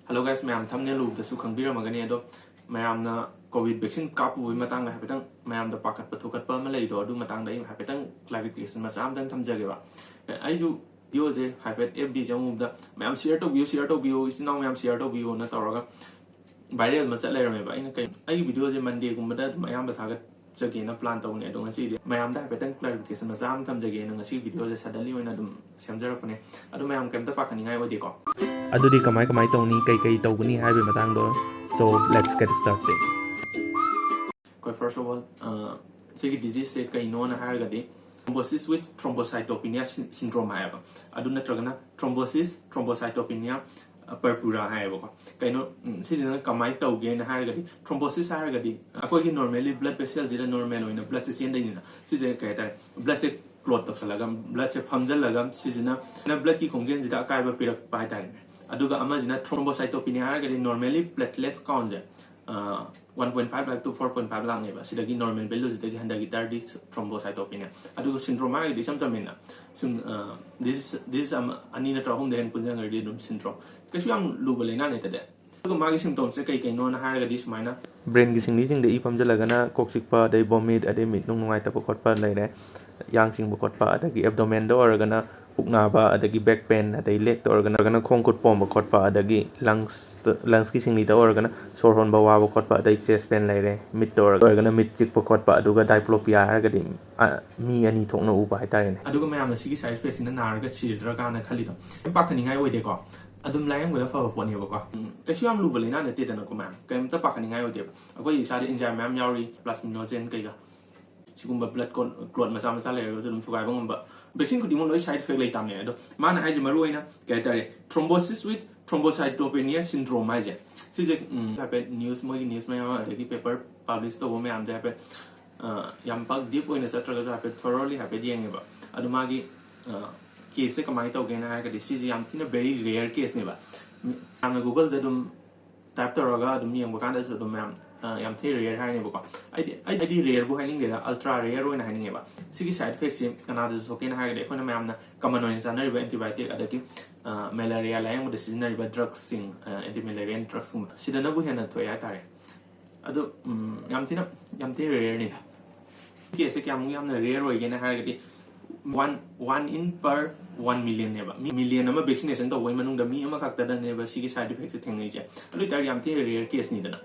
Hello guys, mayam thumbnail loop the sukhang bira magani ado mayam na COVID vaccine kapu wi matang la hapetang mayam da pakat pathukat pa malai do adu matang da hapetang clarification masam dang thamjage ba ai ju video je hapet FB jamu da mayam share to view isinaw mayam share to view na tawraga viral ma chat leram ba ina kai ai video je Monday gumba mayam da thagat jage na plan taw ne do ngasi de mayam da hapetang clarification masam thamjage na ngasi video je suddenly oina dum semjarak ne adu mayam kem ta pakani ngai odi ko adudi kamai tawni kai tawbani haibe matang do so let's get started. First of all sigi disease se kai no na hargadi thrombosis with thrombocytopenia syndrome haiba adu natragana thrombocytopenia purpura haiba ko kaino sijina kamai tawge na hargadi thrombosis hargadi akoi gi normally blood vessel zira normal oina blood se sien dai na sije kai ta blood se clot taksalaga blood se phamjalaga sijina na blood ki khongjen jida kai ba pirak pai tai aduga amajina thrombocytopenia hargadi normally platelets count 1.5 lakh to 4.5 lakh neba sidagi normal value sidagi handagi tardi thrombocytopenia aduga syndrome hargadi samtamena this is anina trahum den punjang radi dum syndrome kasu yang lubale na ne tade aduga magi symptoms se kai no na hargadi sumaina brain gi singni jing de I phamjalagana koksikpa dai vomit ade mit nung nungai ta khotpa laire yang sing khotpa adagi abdomen do organa puknaba adagi back pain adai leg to organa khongkut pom khotpa adagi lungs ki singni ta organa sor hon ba wa khotpa adai chest pain laire mit to organa mit chik khotpa aduga diplopia hargadi mi ani thokna uba haitare ne aduga mayam sigi side effects na narga chidra kana khalido pakani ngai oide ko adum layang gula fa pon yeba ko kasu am lu balina ne te dana ko mam kem ta pakani ngai oide akoi isa de enzyme mam yauri plasminogen kai ga sigumba blood clot macha le ro dum thugai bangom ba vaccine kudi mon loi side effect lai tamne ado mana haije maru oina kai tare thrombosis with thrombocytopenia syndrome haije sije hape news moi news ma adagi paper publish to me am hape yam pak deep oina satraga hape thoroughly hape diengeba adu magi case se kamai to gena ha ka sije yam thina very rare case ne ba amna google da dum type to raga dum yeng ba kan da so dum yam the rare ha ne ba ko ai rare bu ha ning da ultra rare oina ha ning ba sigi side effects se kana da so ken ha ga de khona ma amna common oina sana riba antibiotic adaki malaria la yang da sinna riba drugs sing anti malarian drugs sida na bu hena to ya tare adu yam the rare ne da case se kyam yam na rare oi gena ha ga one in per 1 million neba million ama vaccination to wai manung da mi ama khakta da neba sigi side effects se thengai je alu tar yam the rare case ni dana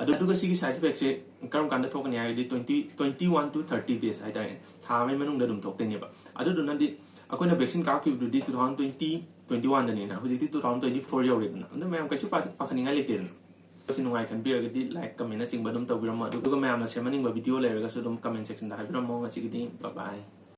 adu ga sigi side effects se karam kan da thokani ai di 21 to 30 days ai tar tha mai manung da dum thokte neba adu do na di akoina vaccine ka ki du di 2020 21 da ni na huji 2024 yaw re na anda mayam ka su pakhani ngai le ten sinungai kan bira gidi like comment na chingba dum tawbiram adu ga mayam na semaning ba video le ga su dum comment section da ha biram mo ngasi gidi bye bye